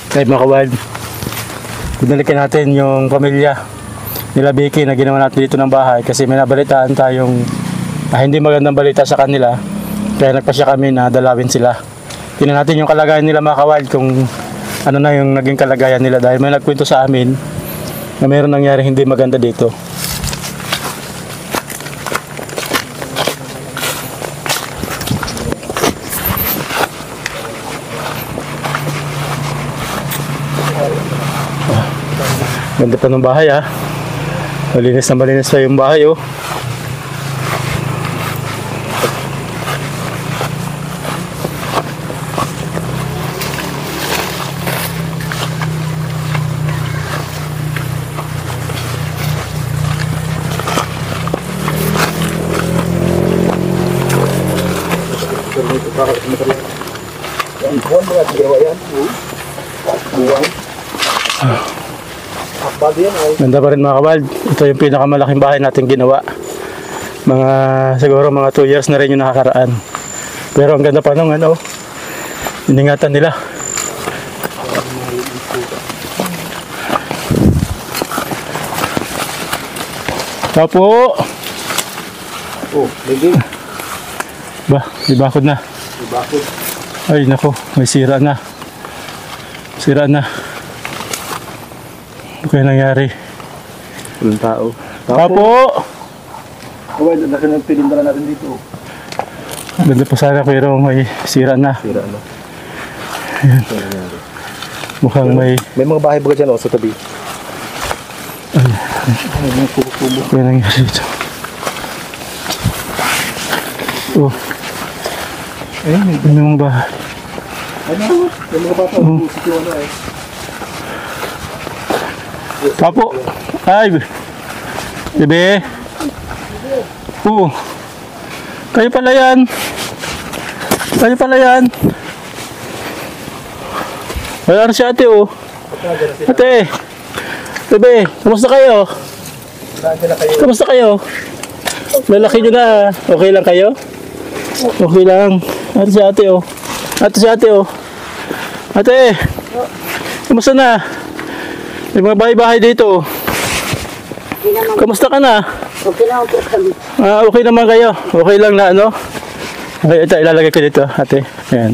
Kahit mga kawad, binalikan natin yung pamilya nila Vicky na ginawa natin dito ng bahay kasi may nabalitaan tayong hindi magandang balita sa kanila, kaya nagpasya kami na dalawin sila. Tingnan natin yung kalagayan nila mga kawad, kung ano na yung naging kalagayan nila, dahil may nagkwento sa amin na mayroon nangyari hindi maganda dito. Ganda pa ng bahay ah. Malinis na malinis pa yung bahay oh. Ganda pa rin mga kabald. Ito yung pinakamalaking bahay natin ginawa. Siguro mga 2 years na rin yung nakakaraan. Pero ang ganda pa nung ano, iningatan nila. Tapo! Oh, lagi. Ba, ibakod na. Ibakod. Ay nako, may sira na. Sira na. Ano kaya nangyari? Walang tao. Tapo! Kawad, nagpilindala natin dito. Ganda pa sana pero may sira na. Sira na. Ayan. Mukhang may... May mga bahay baga dyan sa tabi. Ay, may kubo-kubo. Kaya nangyari dito. Oh. Ayun, May mga bahay. ano? May mga bata. Sito ano eh. Tapo! Ay! Bebe! Oo. Kayo pala yan. Kayo pala yan. Wala na si ate oh. Ate! Bebe! Kamusta kayo? Kamusta kayo? Lalaki nyo na. Okay lang kayo? Okay lang. Ate si ate oh. Ate si ate oh. Ate! Kamusta na? May mga bahay-bahay dito. Kamusta ka na? Okay lang po kami. Okay naman kayo. Okay lang na ano? Okay, ito ilalagay ko dito, ate. Ayan.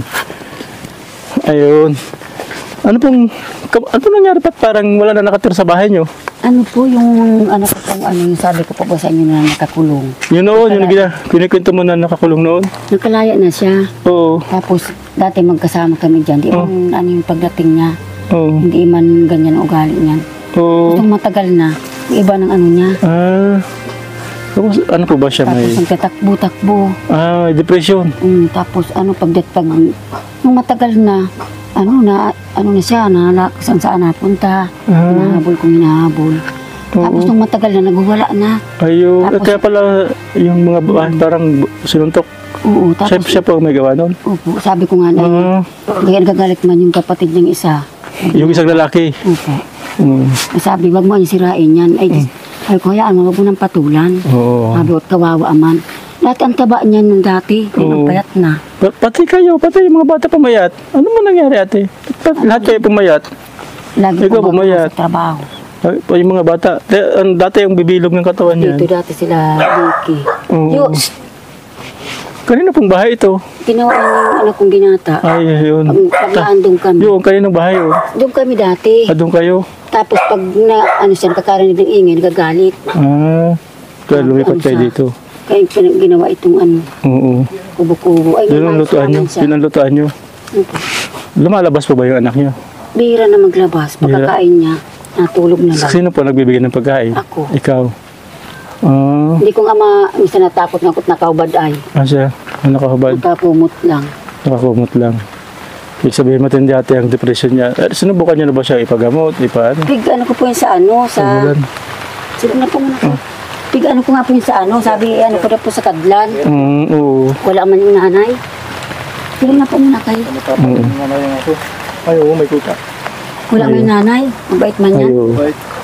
Ayun. Ano nangyari pa parang wala na nakatira sa bahay nyo? Ano po yung ano ko pong ano yung sabi ko po ba sa inyo na nakakulong. Yun noon, yung kinikwento mo na nakakulong noon? Nakalaya na siya. Oo. Tapos dati magkasama kami dyan. Di man ano yung pagdating niya. Oo. Hindi man ganyan ang ugali niyan. Oo. Itong matagal na. Iba ng ano niya. Tapos ano po ba siya may... Tapos nagtatakbo-takbo. May depression. Tapos ano pag nung matagal na ano na siya na saan napunta. Hinahabol kong hinahabol. Tapos nung matagal na nagwawala na. Ayun. Tapos, kaya pala yung mga parang sinuntok. Oo. Tapos Siya po ang may gawa noon. opo. Sabi ko nga na kaya nagagalit man yung kapatid niyang isa. Yung isang lalaki. Opo. Mm. Sabi, wag mo sirain yan. Ay, ko hayaan mo, wag mo nang patulan. Oo. Sabi, wag kawawa man. Dati ang taba niya nung dati. Ang payat na. Pati kayo, pati yung mga bata pumayat. Ano mo nangyari ate? Lahat kayo pumayat. Lagi Ikaw po pumayat. sa trabaho. Yung mga bata. Dati yung bibilog ng katawan niya. Dito dati sila, Vicky. Oo. Kanina pong bahay ito. Ginawa yung anak kong binata. Ay, yun. Paglaan doon kami. Yung kaninang bahay oh. Doon kami dati. Doon kayo. Tapos pag siya nakakarinig ng ingay, nagagalit. Kaya lumipat kayo siya. dito. Kaya ginawa itong Oo. kubo-kubo. Ay, Yun ang lutuan nyo. siya. Yun ang lutuan nyo. Lumalabas po ba yung anak nyo? Bihira na maglabas. Pagkakain niya, natulog na lang. Sino po nagbibigay ng pagkain? Ako. Ikaw. Hindi kong ama, minsan natakot ng nakaubad ay. Siya. Nakakabad. Nakapumot lang. Nakakumot lang. Ibig sabihin matindi ate ang depression niya. Sinubukan niyo na ba siya ipagamot? Pig ano ko po yun sa ano, sa... Sige na po muna po. Pig ano ko nga po yun sa ano, sabi ano ko na po sa Kadlan. Oo. Wala man yung nanay. Sige na po muna kayo. Ay, oo, may kuta. Wala may nanay. Mabait man yan. Ayo.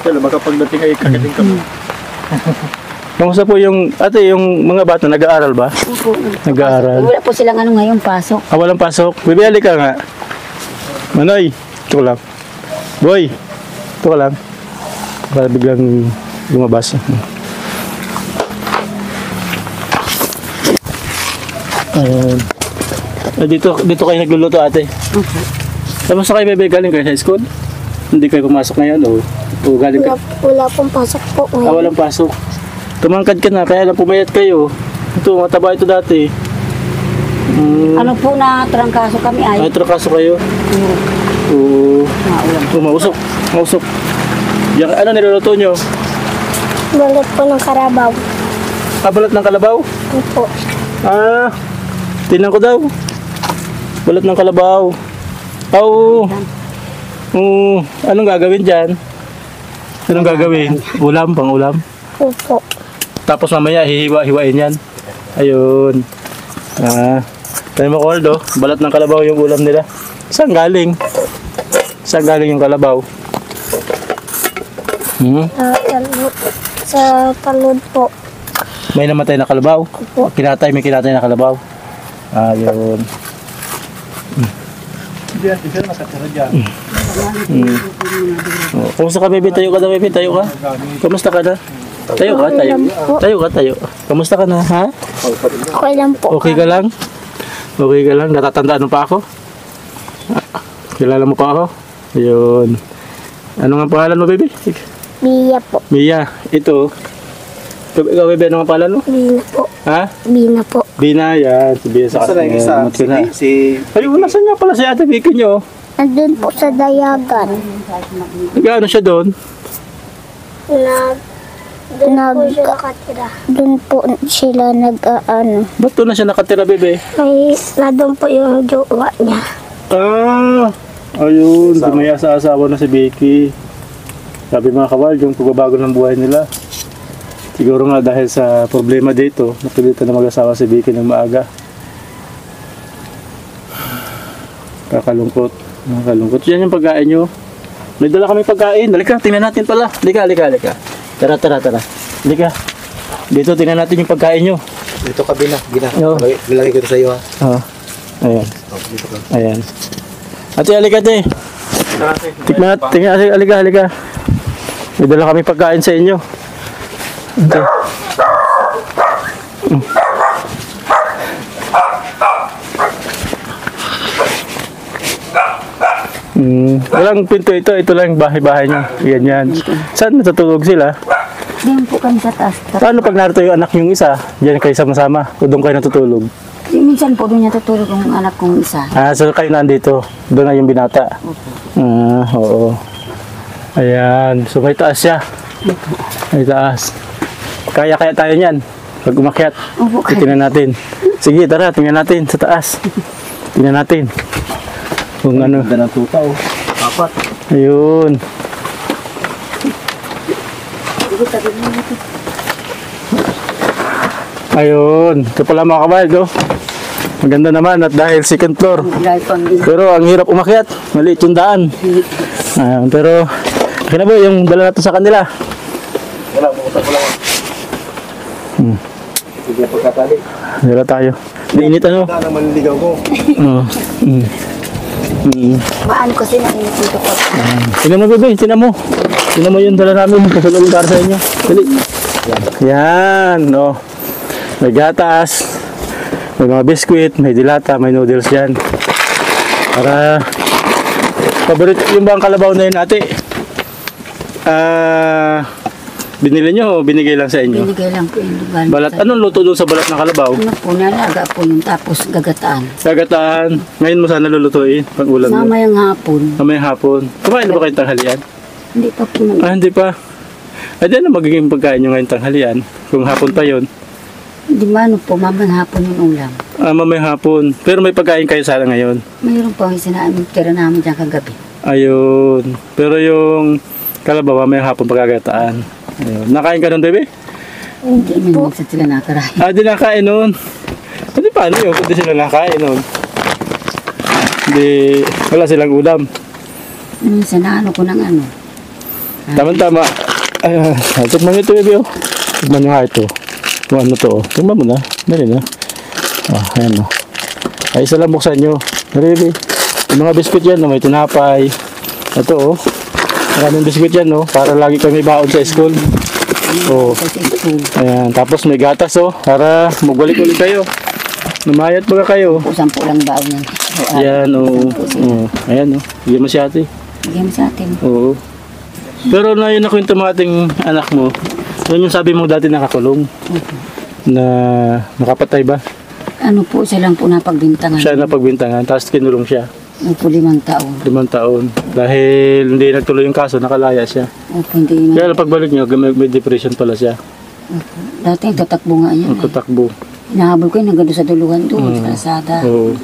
Kaya makapagdating ay kakating ka mo. Kamusta po yung, ate, yung mga bata, nag-aaral ba? Opo. Nag-aaral. Wala po silang ano ngayon, pasok. Ah, walang pasok. Bibi, halika nga. Manoy, ito ko lang. Boy, ito ko lang. Para biglang lumabas. Ayan. Dito kayo nagluluto, ate. Opo. Kamusta kayo, bebe? Galing kayo sa school? Hindi kayo pumasok ngayon, o galing ka? Wala pong pasok po Ah, ngayon. walang pasok. Tumangkad ka na, kaya lang pumayat kayo. Ito, mataba ito dati. Ano po na trangkaso kami ay? Ay, trakaso kayo. Oo. Maulam. Mausok. Mausok. Yan, ano niluluto nyo? Balot po ng karabaw. Balat ng kalabaw? Opo. Ah, tinan ko daw. Balat ng kalabaw. Oo. Anong gagawin dyan? Anong gagawin? Ulam, pang ulam. Opo. Tapos mamaya hihiwa-hiwain yan. Ayun. Ah, tayo mo, Coldo. Balat ng kalabaw yung ulam nila. Saan galing? Saan galing yung kalabaw? Sa talod po. May namatay na kalabaw? Opo. May kinatay na kalabaw. Ayun. Hindi siya nakatira dyan. Oh, kumusta ka, baby? Tayo ka na, baby. Tayo ka. Kumusta ka na? Tayo ka, tayo. Tayo ka, tayo. Kamusta ka na, ha? Okay lang po. Okay ka lang? Okay ka lang? Natatandaan mo pa ako? Ah, kilala mo pa ako? Ayun. Ano nga pangalan mo, baby? Bia po. Mia. Ito. Ikaw, baby, ano nga pangalan mo? Bina po. Ha? Bina po. Bina, yan. Si Bina sa Saan na yung isa? Si... Ayun, nasan nga pala si Ate Vicky nyo? Nandun po sa dayagan. Nag-ano siya doon? Doon po sila nag-aano. Ba't doon na siya nakatira, bebe? Nandun po yung jowa niya. Ah, ayun, dumaya sa asawa na si Vicky. Sabi mga kawal, yung pagbabago ng buhay nila. Siguro nga dahil sa problema dito, napilitan na mag-asawa si Vicky ng maaga. Kakalungkot. Nakakalungkot. Yan yung pagkain nyo. May dala kami pagkain. Halika, tingnan natin pala. Halika. Tara. Halika. Dito, tingnan natin yung pagkain nyo. Dito ka, Bina. Oo. Bilagay ko ito sa iyo, ha? Oh. Ayan. Dito ka. Ayan. Ate, halika, ate. Tingnan natin. Halika. May dala kami pagkain sa inyo. Ate. Walang pinto ito. Ito lang yung bahay-bahay nyo. Yan. Saan natutulog sila? Diyan po kami sa taas. Paano pag narito yung anak yung isa? Diyan kayo sama-sama? O doon kayo natutulog? Minsan po doon niya tutulog ang anak kong isa. Ah, so kayo nandito. Doon na yung binata. Ah, oo. Ayan. So may taas siya. May taas. Kaya tayo niyan. Pag umakyat. Opo, kaya. Tingnan natin. Sige, tara. Tingnan natin sa taas. Tingnan natin. Kung ano. Ganda ng tuta, oh. Apat. Ayun. Ayun. Ito pala mga kabayad, oh. Maganda naman at dahil second floor. Dahil pang Pero ang hirap umakyat. Maliit yung daan. Ayan, pero kaya ba yung dala natin sa kanila? Wala, bukutan ko lang. Sige, pagkatali. Dala tayo. Mainit ano? Wala nang manliligaw ko. Oo. Maan ko sila dito po. Tingnan mo, bebe. Tingnan mo. Tingnan mo yung dala namin. Pasulong para sa inyo. Dali. Yan. Oh. May gatas. May mga biskwit. May dilata. May noodles yan. Para paborito yung bang kalabaw na yun, ate. Binili nyo o binigay lang sa inyo? Binigay lang po yung lugar. Balat. Anong luto doon sa balat ng kalabaw? Ano po, nalaga po yung tapos gagataan. Gagataan. Ngayon mo sana lulutuin pag ulam mo. Mamayang hapon. Mamayang hapon. Kumain na ba kayong tanghalian? Hindi pa po. Hindi pa. Ay, di ano magiging pagkain nyo ngayon tanghalian? Kung hapon pa yon. Di ba ano po, mamayang hapon yung ulam. Mamayang hapon. Pero may pagkain kayo sana ngayon. Mayroon po ang sinaaming tira namin dyan kagabi. Ayun. Pero yung kalabaw, mamayang hapon pagkagataan. Ayun. Nakain ka nun, bebe? Hindi po. Minsan sila nakarahin. Di nakain nun. Hindi paano yun? Kung di sila nakain nun. Hindi, wala silang ulam. Minsan na ano ko ng ano. Tama-tama. Ay, tikman nyo ito, bebe. Oh. Tignan nyo nga ito. Kung ano to, oh. Tignan mo na. Dali na. Ayan, oh. Ay, isa lang buksan nyo. Naribi. Yung mga biskuit yan, oh. May tinapay. Ito, oh. Maraming biskuit yan, oh. Para lagi kami baon sa school. Oh. Ayan. Tapos may gatas, oh. Para magbalik ulit kayo. Namayat baga kayo. Sampu lang baon yan. Ayan, oh. Oh. Ayan, oh. Bigyan mo si ate. Bigyan mo sa atin. Oo. Pero na yun nakwento mo ating anak mo. Yun yung sabi mo dati nakakulong. Na nakapatay ba? Ano po, siya lang po napagbintangan. Siya na pagbintangan, tapos kinulong siya. Opo, 5 taon. 5 taon. Dahil hindi nagtuloy yung kaso, nakalaya siya. Opo, hindi Kaya na. lang pagbalik niyo, may depression pala siya. Opo. Dati tatakbo nga yan. Magtatakbo. Hinahabol ko yun, nagano sa duluhan doon, sa kalsada. Oo.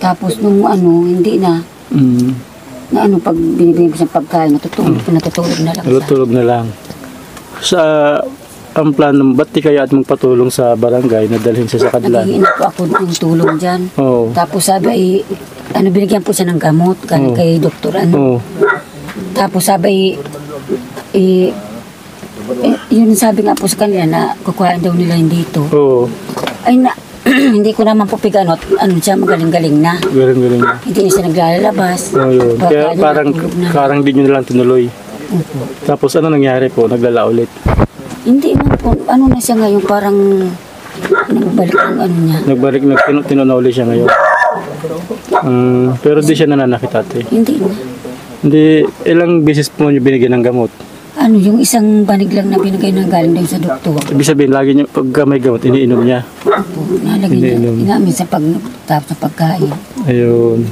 Tapos nung ano, hindi na. Mm. Na ano, pag binibigyan ko siyang pagkain, natutulog na lang siya. Tulog na lang. Sa ang plano, ba't di kaya at magpatulong sa barangay na dalhin siya sa Kadlan? Naghihingi na po ako ng tulong dyan. Oo. Tapos sabi ay, ano, binigyan po siya ng gamot Oo. kay doktor, ano. Oo. Tapos sabi, yun sabi nga po sa kanila na kukuhaan daw nila yun dito. Oo. Ay na, hindi ko naman po piganot, ano siya, magaling-galing na. Galing-galing. Hindi na siya naglalabas. Oo, yun. Kaya Pagkain, parang, natulog na. parang di nyo na lang tinuloy. Opo. Tapos ano nangyari po? Naglala ulit. Hindi man po, ano na siya ngayon, parang nagbalik ang ano niya. Nagbalik, tinunauli siya ngayon. Pero di siya nananakit ate. Hindi na. Hindi, ilang beses po niyo binigyan ng gamot? Ano, yung isang banig lang na binigay na galing daw sa doktor. Ibig sabihin, lagi niyo, pagka may gamot, iniinom niya. Opo, nalagay niya. Iniinom. Inamin sa tapos sa pagkain. Ayun.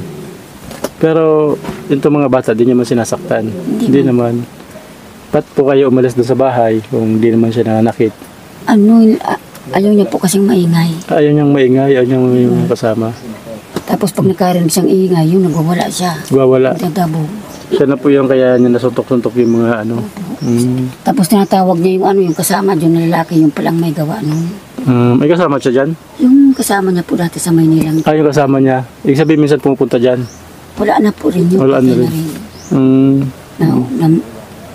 Pero, yung mga bata, di niyo man sinasaktan. Hindi naman. Ba't po kayo umalis doon sa bahay kung di naman siya nananakit? Ano, ayaw niya po kasing maingay. Ayaw niyang maingay, ayaw niyang yung kasama. Tapos pag nakarinig siyang ingay, yun, nagwawala siya. Wawala. Nagdadabo. Siya na po yung kaya niya nasuntok-suntok yung mga ano. Tapos tinatawag niya yung ano, yung kasama dyan na lalaki, yung palang may gawa nun. May kasama siya dyan? Yung kasama niya po dati sa Maynila. Yung kasama niya. Ibig sabihin minsan pumupunta dyan. Wala na po rin yun. Wala na Patay rin. Na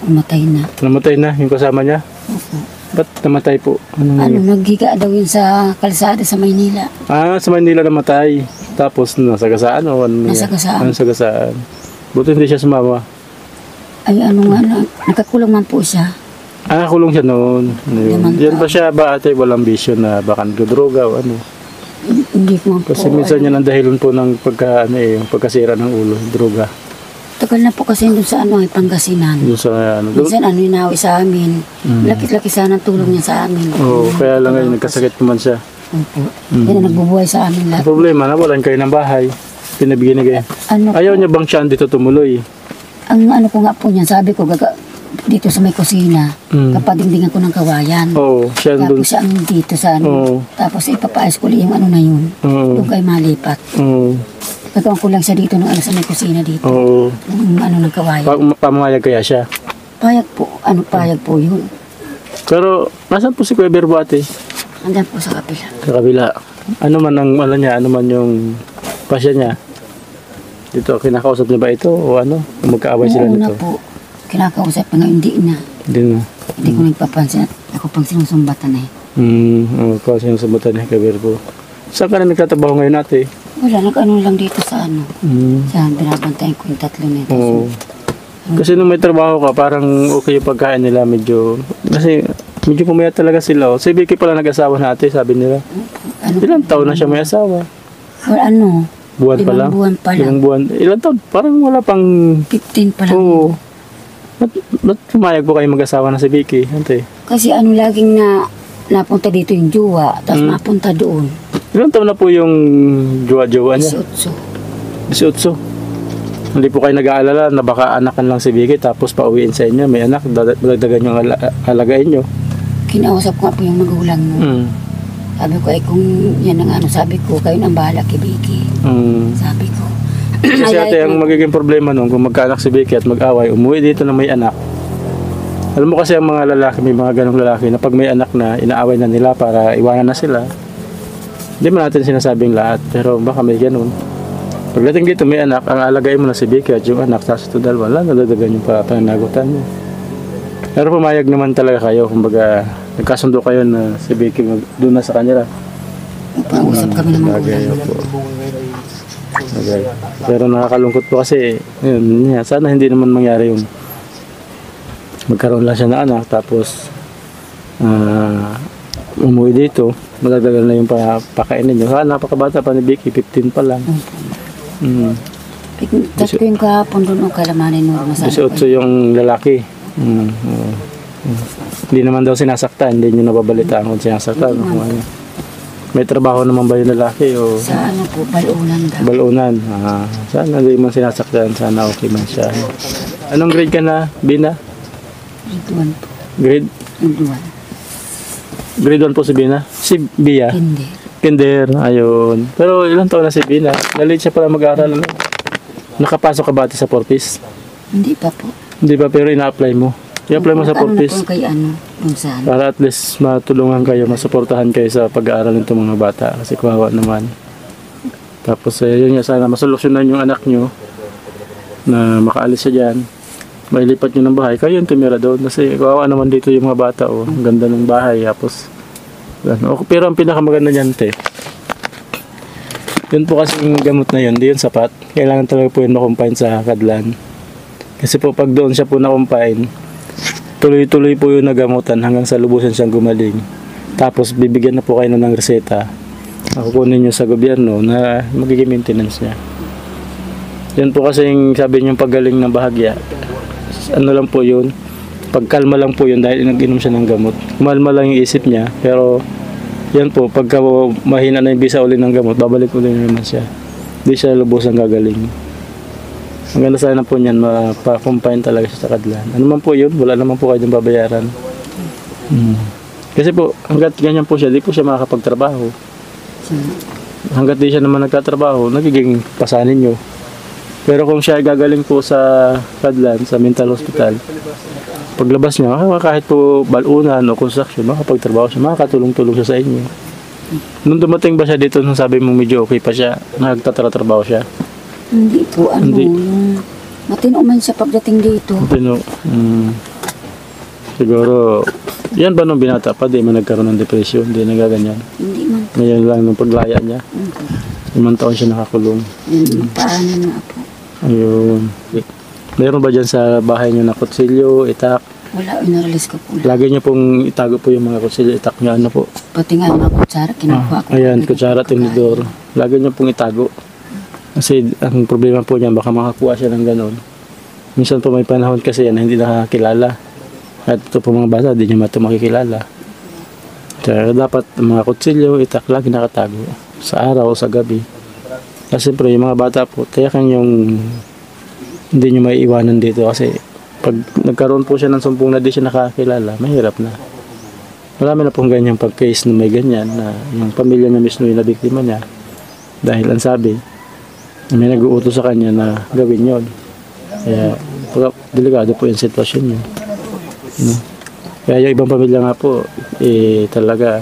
umatay na. Namatay na yung kasama niya? Opo. Ba't namatay po? Ano, naghiga daw yun sa kalsada sa Maynila. Sa Manila namatay. Tapos nasagasaan o ano? Nasagasaan. Nasagasaan. Buti hindi siya sumama. Ay, ano nga, nakakulong man po siya. Kulong siya noon. Limang Diyan ba siya ba ate walang bisyo na baka nagdroga o ano? Hindi ko man po. Kasi minsan yan ang dahilan po ng yung pagkasira ng ulo, droga. Tagal na po kasi doon sa ano, Pangasinan. Yung sa ano. Minsan ano, inawi sa amin. Laki-laki sana ang tulong niya sa amin. Kaya lang ngayon nagkasakit naman siya. Opo. Yan ang nagbubuhay sa amin Ang lahat. problema, nawalan kayo ng bahay. Pinabigyan na kayo. Ano, Ayaw niya bang siya dito tumuloy? ang ano ko nga po niyan, sabi ko, dito sa may kusina, kapadingdingan ko ng kawayan. Oo, siya doon. Tapos siya ang dito sa ano. Oo. Tapos ipapaayos ko yung ano na yun. Oo. Doon kayo malipat. Oo. Gagawin ko lang siya dito nung sa may kusina dito. Oo. Yung ano ng kawayan. Pamayag kaya siya. Payag po. Ano payag po yun? Pero, nasan po si Kuya Berbo ate? Andan po sa kapila. Sa kabila. Ano man ang ano niya, ano man yung pasya niya? Dito, kinakausap niya ba ito o ano? Magkaaway sila Noong una nito? po, kinakausap pa nga, hindi na. Hindi na. Hindi ko nagpapansin at ako pang sinusumbatan eh. Kasi yung sabutan ni Kuya Berbo. Saan ka na nagtatrabaho ngayon ate? Wala, nag-ano lang dito sa ano. Sa binabantayan ko yung 3 nito. Oo. Kasi nung may trabaho ka, parang okay yung pagkain nila medyo... Kasi medyo pumayat talaga sila. Oh. Si Vicky pala nag-asawa na ate, sabi nila. Ano, Ilang taon na siya may asawa? or ano, Buwan pa 5 lang? buwan pa lang. Ilang buwan? Ilang taon? Parang wala pang... 15 pa lang. Oo. Ba't pumayag po kayo mag-asawa na si Vicky, ante? Kasi ano, laging napunta dito yung jowa, tapos mapunta doon. Ilang taon na po yung jowa-jowa niya? 18. 18. Hindi po kayo nag-aalala na baka anakan lang si Vicky tapos pauwiin sa inyo, may anak, dagdagan yung alagain nyo. Kinausap ko nga po yung magulang mo. Sabi ko, kung yan ang ano, sabi ko, kayo nang bahala kay Vicky. Sabi ko. Kasi ate, ang magiging problema nung kung magkaanak si Vicky at mag-away, umuwi dito na may anak. Alam mo kasi ang mga lalaki, may mga ganong lalaki na pag may anak na, inaaway na nila para iwanan na sila. Hindi mo natin sinasabing lahat, pero baka may ganun. Pagdating dito may anak, ang alagayin mo na si Vicky at yung anak, tapos ito dalawa, nadadagan yung pananagutan mo. Pero pumayag naman talaga kayo, kumbaga nagkasundo kayo na si Vicky doon na sa kanila. Pausap kami ng mga Bagay ulan. po. Bagay. Pero nakakalungkot po kasi, yun, sana hindi naman mangyari yung magkaroon lang siya na anak, tapos umuwi dito, madagdagan na yung pakainin niyo. Sana napakabata pa ni Vicky, 15 pa lang. Tapos ko yung kahapon doon, kalamanin mo. 18 yung lalaki. Oo. Hindi naman daw sinasaktan, hindi nyo nababalitaan kung sinasaktan. Kung ano. May trabaho naman ba yung lalaki o Sa ano po, balunan daw. balunan? Sana hindi man sinasaktan, sana okay man siya. Anong grade ka na, Bina? Ridwan po. Grade? Ridwan. Grade 1 po si Bina? Si Bia? Hindi. Kinder, ayun. Pero ilang taon na si Bina? Nalit siya pala mag-aaral. Ano? Nakapasok ka ba sa Fortis? Hindi pa po. Hindi pa, pero ina-apply mo. I-apply mo sa Ano na Fortis. po kay ano, kung saan. Para at least matulungan kayo, masuportahan kayo sa pag-aaral nitong mga bata. Kasi kawawa naman. Tapos yun nga, sana masolusyonan yung anak nyo na makaalis siya dyan. Mailipat nyo ng bahay. Kayo yung tumira doon. Kasi kawawa naman dito yung mga bata. Oh. Ang ganda ng bahay. Tapos, ano. Pero ang pinakamaganda niyan, te. Yun po kasi yung gamot na yun, di yun sapat. Kailangan talaga po yun makumpine sa kadlan. Kasi po pag doon siya po nakumpine, tuloy-tuloy po yung nagamutan hanggang sa lubusan siyang gumaling. Tapos bibigyan na po kayo ng reseta. Kukunin nyo sa gobyerno na magiging maintenance niya. Yan po kasi yung sabi niyong paggaling ng bahagya. Ano lang po yun, pagkalma lang po yun dahil nag-inom siya ng gamot. Kumalma lang yung isip niya, pero yan po, pagka mahina na yung bisa uli ng gamot, babalik ulit naman siya. Hindi siya lubusang gagaling. Ang ganda sana po niyan, mapakumpine talaga siya sa kadlan. Ano man po yun, wala naman po kayo ng babayaran. Kasi po, hanggat ganyan po siya, di po siya makakapagtrabaho. Hanggat di siya naman nagtatrabaho, nagiging pasanin nyo. Pero kung siya gagaling po sa kadlan, sa mental hospital, paglabas niya, kahit po balunan o construction, makapagtrabaho siya, makakatulong-tulong siya sa inyo. Nung dumating ba siya dito, nung sabi mo medyo okay pa siya, nagtatrabaho siya? Hindi po, ano, Hindi. yung matino man siya pagdating dito. Pino, siguro, yan ba nung binata pa, di man nagkaroon ng depression, di nagaganyan. Hindi man. Ngayon lang nung paglaya niya, 5 taon siya nakakulong. Yung paano nga po. Ayun. Meron ba dyan sa bahay niyo na kutsilyo, itak? Wala, inaralis ko po. Lagi niyo pong itago po yung mga kutsilyo, itak niyo, ano po? Pati nga mga kutsara, kinukuha ko. Ayan, kutsara, tinidor. Lagi niyo pong itago. Kasi ang problema po niyan, baka makakuha siya ng ganon. Minsan po may panahon kasi yan na hindi nakakilala. At ito po mga bata, hindi niya makikilala. Kaya dapat mga kutsilyo, itak, lagi nakatago. Sa araw o sa gabi. Kasi siyempre, yung mga bata po, kaya yung hindi niyo may iwanan dito kasi pag nagkaroon po siya ng sumpong na di siya nakakilala, mahirap na. Marami na pong ganyang pag-case na may ganyan na yung pamilya niya mismo yung nabiktima niya. Dahil ang sabi, may nag-uutos sa kanya na gawin yon. Kaya delikado po yung sitwasyon niya. No? Kaya yung ibang pamilya nga po, talaga,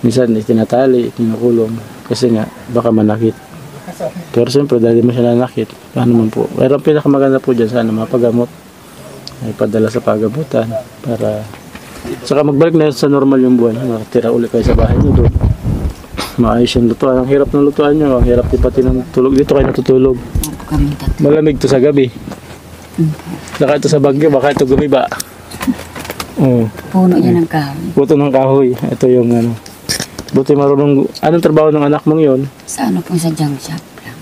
minsan tinatali, tinukulong. Kasi nga, baka manakit. Pero siyempre, dahil mo siya nanakit, ano man po. Pero ang pinakamaganda po dyan, sana mapagamot. Ay padala sa pagamutan para saka magbalik na sa normal yung buwan. Makatira ulit kayo sa bahay niyo doon. Maayos yung lutuan. Ang hirap ng lutuan nyo. Ang hirap din pati ng tulog. Dito kayo natutulog. Opo kami tatlo. Malamig to sa gabi. Saka ito sa bagyo, baka ito gumiba. Oh, Puno yan ng kahoy. buto ng kahoy. Ito yung ano. Buti marunong. Anong trabaho ng anak mong yun? Sa ano po sa junk shop lang.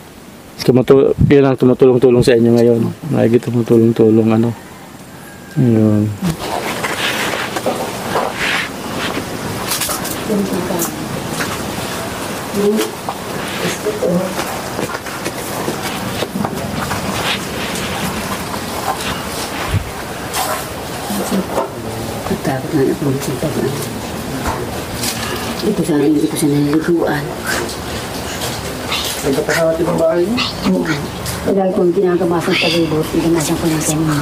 Yun ang tumutulong-tulong sa inyo ngayon. Maigi tumutulong-tulong ano. Ayun. Natakot na ako sa pag-ano. Ito sana hindi ko sa naliliguan. Nagkapasawat yung bahay niyo? Oo. Lagi kong ginagamasang palibot, ginagamasang ko ng kanina.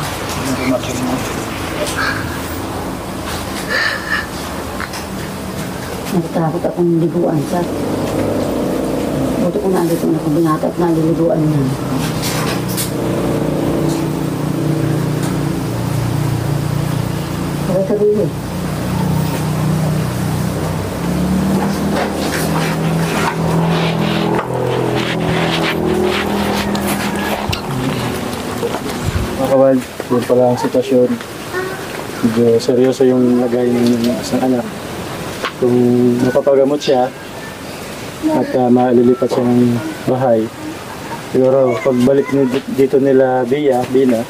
Nagtakot akong liguan sa... Buto ko nandito na akong binata at naliliguan niya. Kaya sabi Yun pala ang sitwasyon. Medyo seryoso yung lagay ng isang anak. Kung mapapagamot siya at malilipat siya ng bahay, siguro pagbalik dito nila Bina,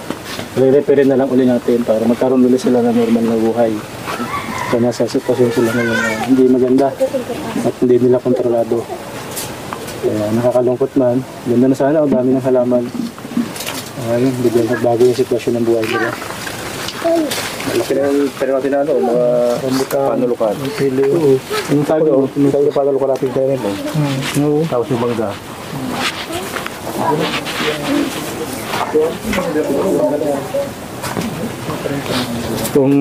re-referin na lang uli natin para magkaroon ulit sila ng normal na buhay. So nasa sitwasyon sila ngayon na hindi maganda at hindi nila kontrolado. Kaya nakakalungkot man. Ganda na sana, o dami ng halaman. Ayun, biglang nagbago yung sitwasyon ng buhay nila. Malaki na yung tayo natin na ano, mga panulukan. Ang pili, oo. Yung tago, Tayo na panulukan natin tayo rin. oo. Tapos yung bangga. Kung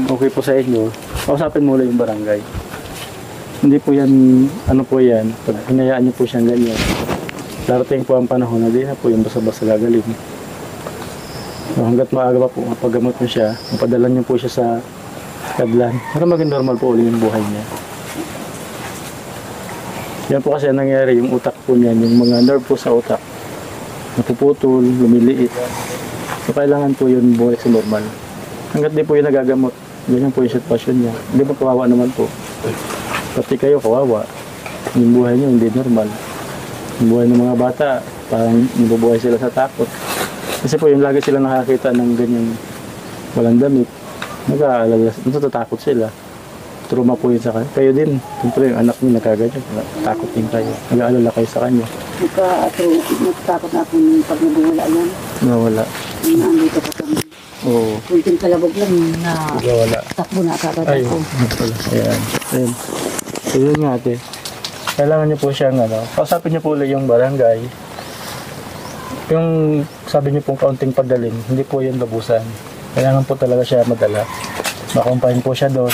okay po sa inyo, kausapin mo lang yung barangay. Hindi po yan, ano po yan, pag hinayaan niyo po siyang ganyan, darating po ang panahon na di na po yung basta-basta gagaling. So, hanggat maaga pa po, mapagamot mo siya, mapadala niyo po siya sa kadlan, para maging normal po ulit yung buhay niya. Yan po kasi ang nangyari, yung utak po niyan, yung mga nerve po sa utak, napuputol, lumiliit. So, kailangan po yun bumalik sa normal. Hanggat di po yung nagagamot, ganyan po yung sitwasyon niya. Hindi po kawawa naman po. Pati kayo kawawa. Yung buhay niyo hindi normal. Yung buhay ng mga bata, parang nabubuhay sila sa takot. Kasi po yung lagi sila nakakita ng ganyang walang damit, nag-aalala, natatakot sila. Trauma po yun sa kanya. Kayo din, siyempre yung anak niyo nagkaganyan, takot din kayo. Nag-aalala kayo sa kanya. Nagtakot na ako nung pag nabuwala yan. Nawala. Nandito pa kami. Oo. Kunting kalabog lang na Nawala. takbo na kagad Ay, ako. pala. Ayan. Ayan. So yun nga ate. Kailangan niyo po siyang kausapin niyo po ulit yung barangay. Yung sabi niyo pong kaunting pagdaling, hindi po yun labusan. Kailangan po talaga siya madala. Makumpahin po siya doon.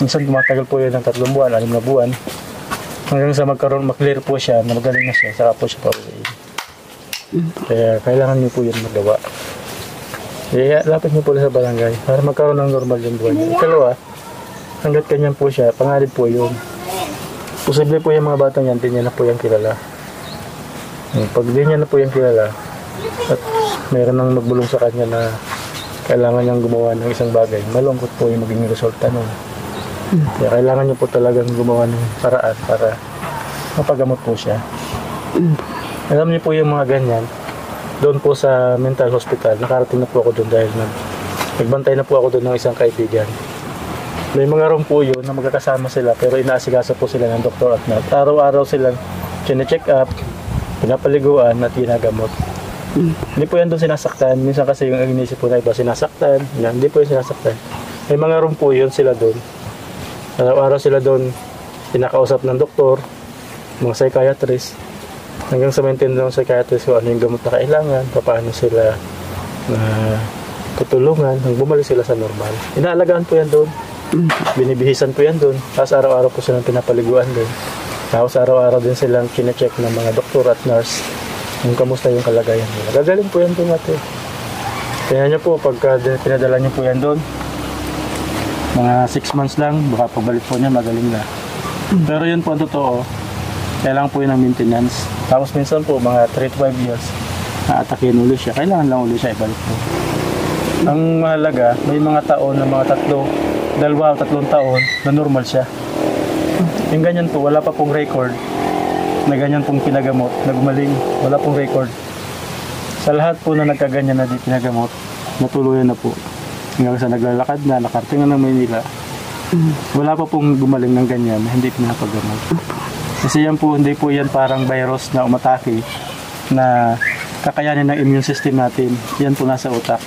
Minsan tumatagal po yun ng 3 buwan, 6 na buwan. Hanggang sa mag-clear po siya, na magaling na siya, saka po siya pauwiin. Kaya kailangan niyo po yun magawa. Kaya lapit niyo po sa barangay para magkaroon ng normal yung buhay niya. Ikalawa, hanggat ganyan po siya, pangalid po yun. Posible po yung mga bata niyan, di niya na po yung kilala. Pag di niya na po yung kilala, at meron nang magbulong sa kanya na kailangan niyang gumawa ng isang bagay, malungkot po yung magiging resulta nun. Kaya kailangan niyo po talagang gumawa ng paraan para mapagamot po siya. Alam niyo po yung mga ganyan, doon po sa mental hospital, nakarating na po ako doon dahil nagbantay na po ako doon ng isang kaibigan. May mga room po yun na magkakasama sila pero inaasigasa po sila ng doktor at nurse. Araw-araw silang chine-check up, pinapaliguan at ginagamot. Hindi po yan doon sinasaktan. Minsan kasi yung inisip po na iba sinasaktan. Yan, hindi po yung sinasaktan. May mga room po yun sila doon. Araw-araw sila doon pinakausap ng doktor, mga psychiatrist. Hanggang sa maintain ng psychiatrist kung ano yung gamot na kailangan, paano sila tutulungan, hanggang bumalik sila sa normal. Inaalagaan po yan doon. Binibihisan po yan doon. Tapos araw-araw po silang pinapaliguan doon. Tapos araw-araw din silang kine-check ng mga doktor at nurse kung kamusta yung kalagayan nila. Gagaling po yan doon natin. Kaya nyo po, pagka pinadala nyo po yan doon, mga 6 months lang, baka pagbalik po niya, magaling na. Pero yun po ang totoo, kailangan po yun ng maintenance. Tapos minsan po, mga 3 to 5 years, na-atakin ulit siya. Kailangan lang ulit siya ibalik po. Ang mahalaga, may mga taon na mga 2 o 3 taon na normal siya. Yung ganyan po, wala pa pong record na ganyan pong pinagamot, na gumaling. Wala pong record. Sa lahat po na nagkaganyan na di pinagamot, natuluyan na po. Hanggang sa naglalakad na, nakarating na ng Maynila, wala pa pong gumaling ng ganyan na hindi pinapagamot. Kasi yan po, hindi po yan parang virus na umatake na kakayanin ng immune system natin. Yan po nasa utak.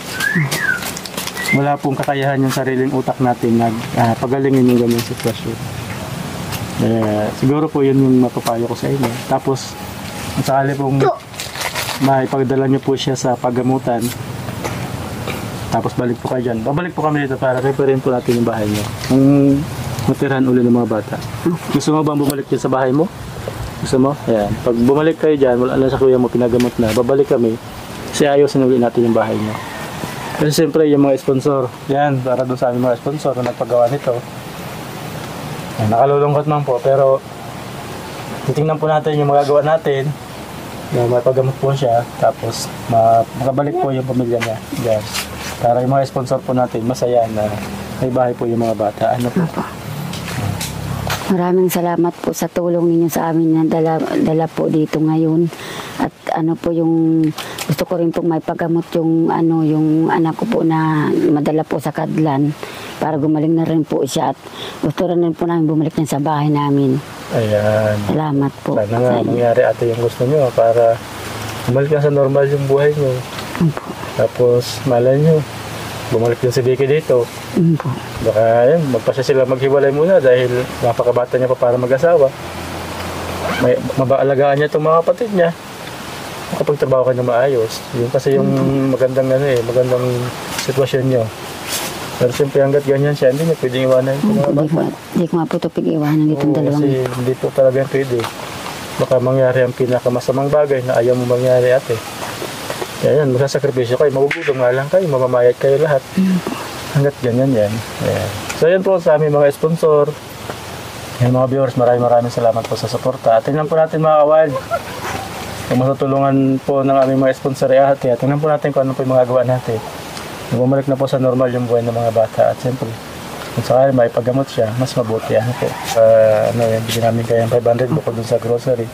Wala pong kakayahan yung sariling utak natin na pagalingin yung ganyan sitwasyon. Siguro po yun yung mapapayo ko sa inyo. Tapos, sakali pong maipagdala nyo po siya sa paggamutan, tapos balik po kayo dyan. Babalik po kami dito para referin po natin yung bahay nyo. Ang matirahan uli ng mga bata. Gusto mo bang bumalik dyan sa bahay mo? Gusto mo? Ayan. Pag bumalik kayo dyan, wala na sa kuya mo, pinagamot na, babalik kami. Kasi ayusin uli natin yung bahay nyo. Kasi siyempre yung mga sponsor, yan, para doon sa aming mga sponsor na nagpagawa nito. Nakalulungkot man po, pero titingnan po natin yung magagawa natin na mapagamot po siya, tapos makabalik po yung pamilya niya. Yan. Para yung mga sponsor po natin, masaya na may bahay po yung mga bata. Ano po? Maraming salamat po sa tulong ninyo sa amin na dala po dito ngayon. At ano po yung gusto ko rin pong may pagamot yung yung anak ko po na madala po sa Kadlan para gumaling na rin po siya at gusto rin po namin bumalik niya sa bahay namin. Ayan. Salamat po. Sana nga mangyari ate yung gusto nyo para bumalik na sa normal yung buhay nyo. Opo. Tapos malay nyo, bumalik din si Vicky dito. Opo. Baka yun, magpasya sila maghiwalay muna dahil napakabata niya pa para mag-asawa. May mabaalagaan niya itong mga kapatid niya. Makapagtrabaho ka na maayos. Yun kasi yung magandang magandang sitwasyon niyo. Pero siyempre hanggat ganyan siya, hindi niya pwedeng iwanan itong mga bata. Hindi ko nga po ito pag-iwanan itong Oo, dalawang. kasi hindi po talaga yan pwede. Baka mangyari ang pinakamasamang bagay na ayaw mo mangyari ate. Kaya yan, magsasakripisyo kayo, magugutom nga lang kayo, mamamayat kayo lahat. Hanggat ganyan yan. Ayan. So yan po sa aming mga sponsor. Yan mga viewers, maraming salamat po sa suporta. At tingnan po natin mga kawan. Kung matutulungan po ng aming mga sponsor ay ate, tingnan po natin kung ano po yung mga gawa natin. Bumalik na po sa normal yung buhay ng mga bata. At siyempre, kung sakali may paggamot siya, mas mabuti. Ano po? Bigyan namin kayo ng 500 bukod dun sa grocery.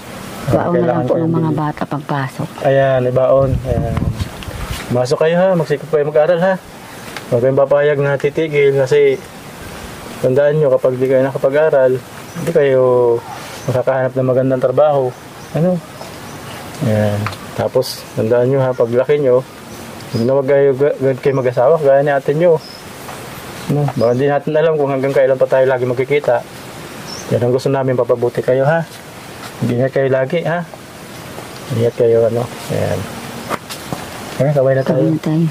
Baon na lang po ng mga bata. bata pagpasok. Ayan, ibaon. Ayan. Masok kayo ha, magsikap kayo mag-aral ha. Huwag kayong papayag na titigil kasi tandaan nyo kapag di kayo nakapag-aral, hindi kayo makakahanap ng magandang trabaho. Ano? Ayan. Tapos, tandaan nyo ha, paglaki nyo, huwag kayo mag-asawa, gaya ni ate nyo. Ano? Baka hindi natin alam kung hanggang kailan pa tayo lagi magkikita. Yan ang gusto namin, papabuti kayo ha. Ingat kayo lagi ha. Ingat kayo ano. Ayan. Kaya kaway na tayo. Kawin tayo.